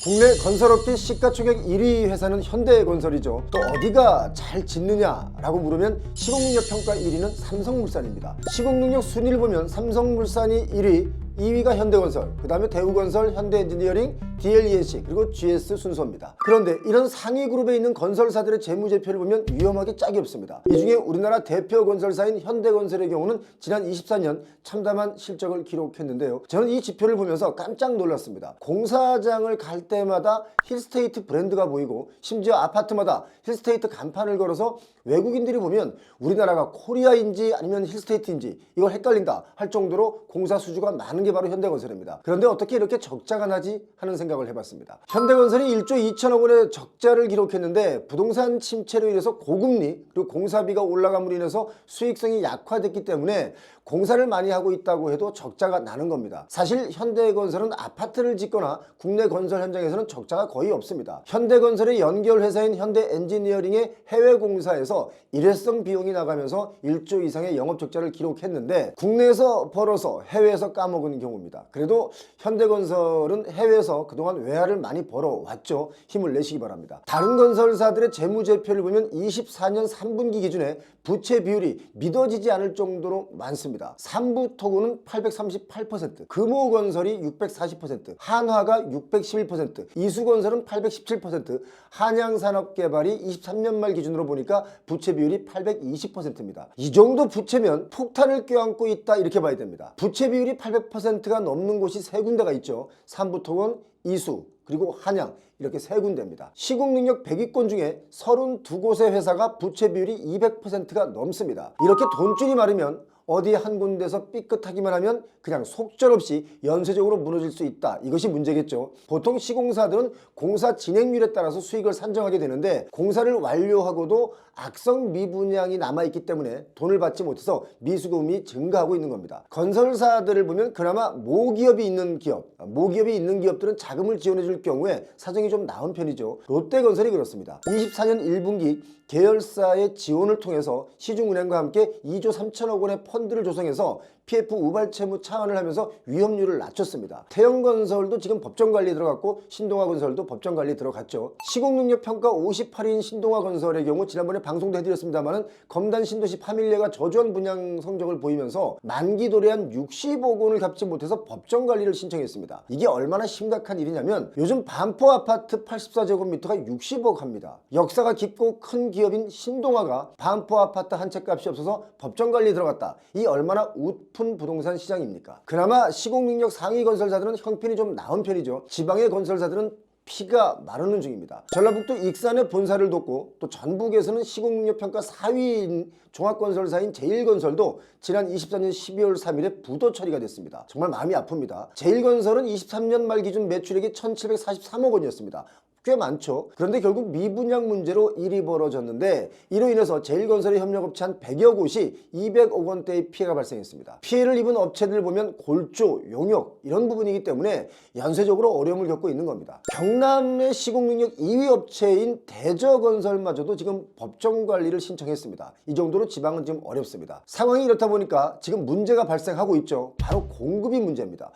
국내 건설업계 시가총액 1위 회사는 현대건설이죠. 또 어디가 잘 짓느냐라고 물으면 시공능력 평가 1위는 삼성물산입니다. 시공능력 순위를 보면 삼성물산이 1위, 2위가 현대건설, 그 다음에 대우건설, 현대엔지니어링, DLENC, 그리고 GS 순서입니다. 그런데 이런 상위 그룹에 있는 건설사들의 재무제표를 보면 위험하게 짝이 없습니다. 이 중에 우리나라 대표 건설사인 현대건설의 경우는 지난 24년 참담한 실적을 기록했는데요. 저는 이 지표를 보면서 깜짝 놀랐습니다. 공사장을 갈 때마다 힐스테이트 브랜드가 보이고 심지어 아파트마다 힐스테이트 간판을 걸어서 외국인들이 보면 우리나라가 코리아인지 아니면 힐스테이트인지 이걸 헷갈린다 할 정도로 공사 수주가 많은 게 바로 현대건설입니다. 그런데 어떻게 이렇게 적자가 나지 하는 생각을 해봤습니다. 현대건설이 1조 2천억 원의 적자를 기록했는데 부동산 침체로 인해서 고금리 그리고 공사비가 올라감으로 인해서 수익성이 약화됐기 때문에 공사를 많이 하고 있다고 해도 적자가 나는 겁니다. 사실 현대건설은 아파트를 짓거나 국내 건설 현장에서는 적자가 거의 없습니다. 현대건설의 연결 회사인 현대엔지니어링의 해외 공사에서 일회성 비용이 나가면서 1조 이상의 영업 적자를 기록했는데 국내에서 벌어서 해외에서 까먹은 경우입니다. 그래도 현대건설은 해외에서 그동안 외화를 많이 벌어왔죠. 힘을 내시기 바랍니다. 다른 건설사들의 재무제표를 보면 24년 3분기 기준에 부채 비율이 믿어지지 않을 정도로 많습니다. 삼부토군은 838%, 금호건설이 640%, 한화가 611%, 이수건설은 817%, 한양산업개발이 23년 말 기준으로 보니까 부채 비율이 820%입니다. 이 정도 부채면 폭탄을 껴안고 있다 이렇게 봐야 됩니다. 부채 비율이 800%가 넘는 곳이 세 군데가 있죠. 삼부토군, 이수, 그리고 한양 이렇게 세 군데입니다. 시공능력 100위권 중에 32곳의 회사가 부채 비율이 200%가 넘습니다. 이렇게 돈줄이 마르면 어디 한 군데서 삐끗하기만 하면 그냥 속절없이 연쇄적으로 무너질 수 있다. 이것이 문제겠죠. 보통 시공사들은 공사 진행률에 따라서 수익을 산정하게 되는데 공사를 완료하고도 악성 미분양이 남아있기 때문에 돈을 받지 못해서 미수금이 증가하고 있는 겁니다. 건설사들을 보면 그나마 모기업이 있는 기업들은 자금을 지원해 줄 경우에 사정이 좀 나은 편이죠. 롯데건설이 그렇습니다. 24년 1분기 계열사의 지원을 통해서 시중은행과 함께 2조 3천억 원의 펀드를 조성해서 PF 우발 채무 차환을 하면서 위험률을 낮췄습니다. 태영건설도 지금 법정관리 들어갔고 신동아건설도 법정관리 들어갔죠. 시공능력 평가 58인 신동아건설의 경우 지난번에 방송도 해드렸습니다만 검단 신도시 파밀리아가 저조한 분양 성적을 보이면서 만기 도래한 60억 원을 갚지 못해서 법정관리를 신청했습니다. 이게 얼마나 심각한 일이냐면 요즘 반포 아파트 84제곱미터가 60억 합니다. 역사가 깊고 큰 기업인 신동아가 반포 아파트 한 채 값이 없어서 법정관리 들어갔다. 이 얼마나 웃픈 부동산 시장입니까? 그나마 시공능력 상위 건설사들은 형편이 좀 나은 편이죠. 지방의 건설사들은 피가 마르는 중입니다. 전라북도 익산에 본사를 뒀고 또 전북에서는 시공능력 평가 4위인 종합건설사인 제일건설도 지난 24년 12월 3일에 부도 처리가 됐습니다. 정말 마음이 아픕니다. 제일건설은 23년 말 기준 매출액이 1743억 원이었습니다. 꽤 많죠. 그런데 결국 미분양 문제로 일이 벌어졌는데 이로 인해서 제일건설의 협력업체 한 100여 곳이 200억 원대의 피해가 발생했습니다. 피해를 입은 업체들을 보면 골조, 용역 이런 부분이기 때문에 연쇄적으로 어려움을 겪고 있는 겁니다. 경남의 시공능력 2위 업체인 대저건설마저도 지금 법정관리를 신청했습니다. 이 정도로 지방은 지금 어렵습니다. 상황이 이렇다 보니까 지금 문제가 발생하고 있죠. 바로 공급이 문제입니다.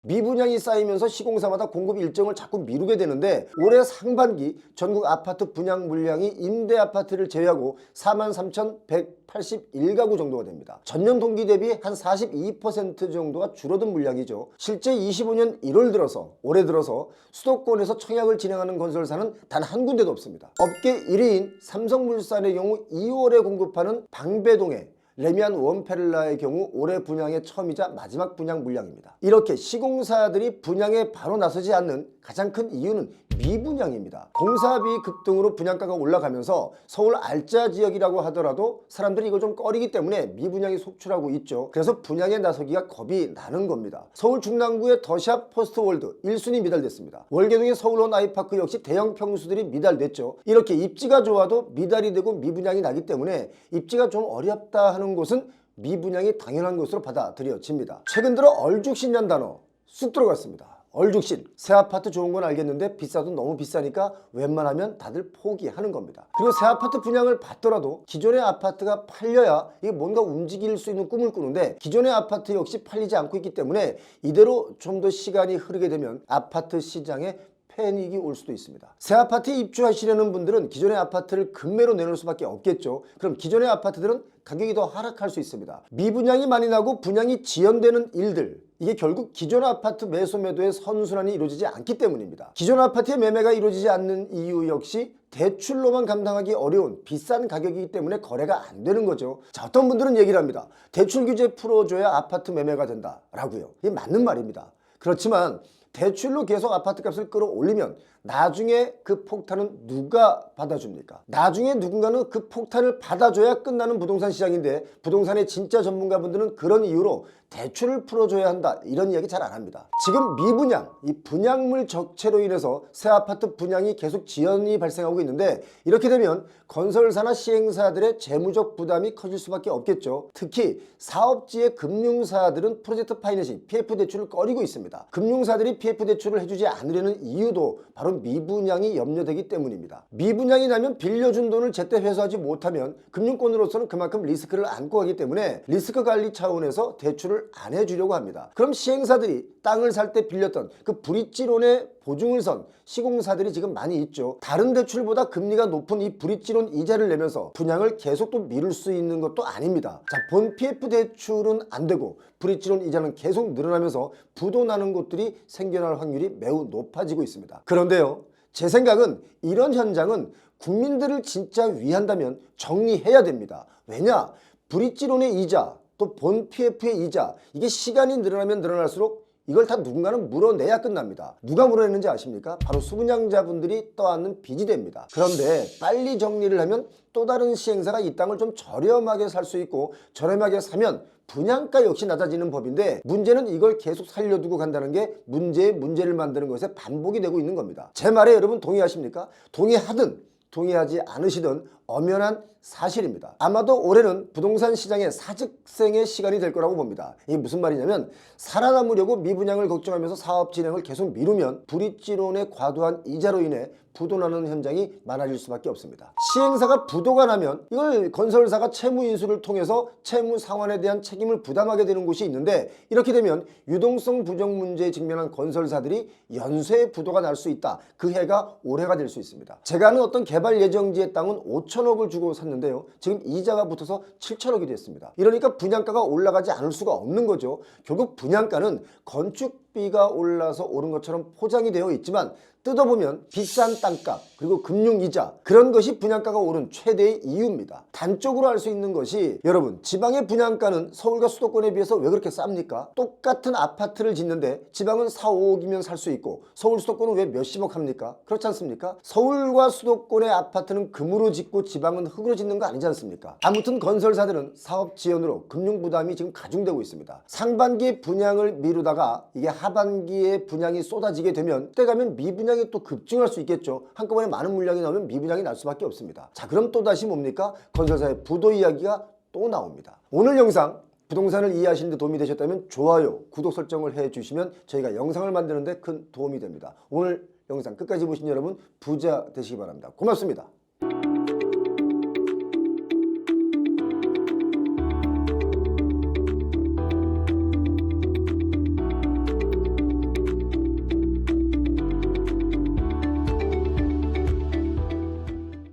미분양이 쌓이면서 시공사마다 공급 일정을 자꾸 미루게 되는데 올해 상반기 전국 아파트 분양 물량이 임대 아파트를 제외하고 43,181가구 정도가 됩니다. 전년 동기 대비 한 42% 정도가 줄어든 물량이죠. 실제 25년 1월 들어서 올해 들어서 수도권에서 청약을 진행하는 건설사는 단 한 군데도 없습니다. 업계 1위인 삼성물산의 경우 2월에 공급하는 방배동에 레미안 원페를라의 경우 올해 분양의 처음이자 마지막 분양 물량입니다. 이렇게 시공사들이 분양에 바로 나서지 않는 가장 큰 이유는 미분양입니다. 공사비 급등으로 분양가가 올라가면서 서울 알짜 지역이라고 하더라도 사람들이 이걸 좀 꺼리기 때문에 미분양이 속출하고 있죠. 그래서 분양에 나서기가 겁이 나는 겁니다. 서울 중랑구의 더샵 포스트월드 1순위 미달됐습니다. 월계동의 서울원 아이파크 역시 대형 평수들이 미달됐죠. 이렇게 입지가 좋아도 미달이 되고 미분양이 나기 때문에 입지가 좀 어렵다 하는 곳은 미분양이 당연한 것으로 받아들여집니다. 최근 들어 얼죽신이란 단어 쑥 들어갔습니다. 얼죽신. 새 아파트 좋은 건 알겠는데 비싸도 너무 비싸니까 웬만하면 다들 포기하는 겁니다. 그리고 새 아파트 분양을 받더라도 기존의 아파트가 팔려야 이게 뭔가 움직일 수 있는 꿈을 꾸는데 기존의 아파트 역시 팔리지 않고 있기 때문에 이대로 좀 더 시간이 흐르게 되면 아파트 시장에 패닉이 올 수도 있습니다. 새 아파트에 입주하시려는 분들은 기존의 아파트를 급매로 내놓을 수밖에 없겠죠. 그럼 기존의 아파트들은 가격이 더 하락할 수 있습니다. 미분양이 많이 나고 분양이 지연되는 일들, 이게 결국 기존 아파트 매수 매도의 선순환이 이루어지지 않기 때문입니다. 기존 아파트의 매매가 이루어지지 않는 이유 역시 대출로만 감당하기 어려운 비싼 가격이기 때문에 거래가 안 되는 거죠. 자, 어떤 분들은 얘기를 합니다. 대출 규제 풀어줘야 아파트 매매가 된다라고요. 이게 맞는 말입니다. 그렇지만 대출로 계속 아파트 값을 끌어올리면 나중에 그 폭탄은 누가 받아줍니까? 나중에 누군가는 그 폭탄을 받아줘야 끝나는 부동산 시장인데 부동산의 진짜 전문가분들은 그런 이유로 대출을 풀어줘야 한다 이런 이야기 잘 안 합니다. 지금 미분양, 이 분양물 적체로 인해서 새 아파트 분양이 계속 지연이 발생하고 있는데 이렇게 되면 건설사나 시행사들의 재무적 부담이 커질 수밖에 없겠죠. 특히 사업지의 금융사들은 프로젝트 파이낸싱, PF 대출을 꺼리고 있습니다. 금융사들이 PF 대출을 해주지 않으려는 이유도 바로 미분양이 염려되기 때문입니다. 미분양이 나면 빌려준 돈을 제때 회수하지 못하면 금융권으로서는 그만큼 리스크를 안고 가기 때문에 리스크 관리 차원에서 대출을 안 해주려고 합니다. 그럼 시행사들이 땅을 살 때 빌렸던 그 브릿지론의 보증을 선 시공사들이 지금 많이 있죠. 다른 대출보다 금리가 높은 이 브릿지론 이자를 내면서 분양을 계속 또 미룰 수 있는 것도 아닙니다. 자, 본 PF 대출은 안 되고 브릿지론 이자는 계속 늘어나면서 부도나는 곳들이 생겨날 확률이 매우 높아지고 있습니다. 그런데요, 제 생각은 이런 현장은 국민들을 진짜 위한다면 정리해야 됩니다. 왜냐? 브릿지론의 이자, 또 본 PF의 이자, 이게 시간이 늘어나면 늘어날수록 이걸 다 누군가는 물어내야 끝납니다. 누가 물어내는지 아십니까? 바로 수분양자분들이 떠안는 빚이 됩니다. 그런데 빨리 정리를 하면 또 다른 시행사가 이 땅을 좀 저렴하게 살 수 있고 저렴하게 사면 분양가 역시 낮아지는 법인데 문제는 이걸 계속 살려두고 간다는 게 문제에 문제를 만드는 것에 반복이 되고 있는 겁니다. 제 말에 여러분 동의하십니까? 동의하든 동의하지 않으시든 엄연한 사실입니다. 아마도 올해는 부동산 시장의 사직생의 시간이 될 거라고 봅니다. 이게 무슨 말이냐면 살아남으려고 미분양을 걱정하면서 사업 진행을 계속 미루면 브릿지론의 과도한 이자로 인해 부도나는 현장이 많아질 수밖에 없습니다. 시행사가 부도가 나면 이걸 건설사가 채무 인수를 통해서 채무 상환에 대한 책임을 부담하게 되는 곳이 있는데 이렇게 되면 유동성 부정 문제에 직면한 건설사들이 연쇄 부도가 날 수 있다. 그 해가 올해가 될 수 있습니다. 제가 아는 어떤 개발 예정지의 땅은 5천억을 주고 샀는데요. 지금 이자가 붙어서 7천억이 됐습니다. 이러니까 분양가가 올라가지 않을 수가 없는 거죠. 결국 분양가는 건축비가 올라서 오른 것처럼 포장이 되어 있지만 뜯어보면 비싼 땅값 그리고 금융이자 그런 것이 분양가가 오른 최대의 이유입니다. 단적으로 알 수 있는 것이 여러분 지방의 분양가는 서울과 수도권에 비해서 왜 그렇게 쌉니까? 똑같은 아파트를 짓는데 지방은 4, 5억이면 살 수 있고 서울 수도권은 왜 몇십억 합니까? 그렇지 않습니까? 서울과 수도권의 아파트는 금으로 짓고 지방은 흙으로 짓는 거 아니지 않습니까? 아무튼 건설사들은 사업 지연으로 금융 부담이 지금 가중되고 있습니다. 상반기에 분양을 미루다가 이게 하반기에 분양이 쏟아지게 되면 때 가면 미분양이 또 급증할 수 있겠죠. 한꺼번에 많은 물량이 나오면 미분양이 날 수밖에 없습니다. 자, 그럼 또다시 뭡니까? 건설사의 부도 이야기가 또 나옵니다. 오늘 영상 부동산을 이해하시는 데 도움이 되셨다면 좋아요, 구독 설정을 해주시면 저희가 영상을 만드는 데 큰 도움이 됩니다. 오늘 영상 끝까지 보신 여러분 부자 되시기 바랍니다. 고맙습니다.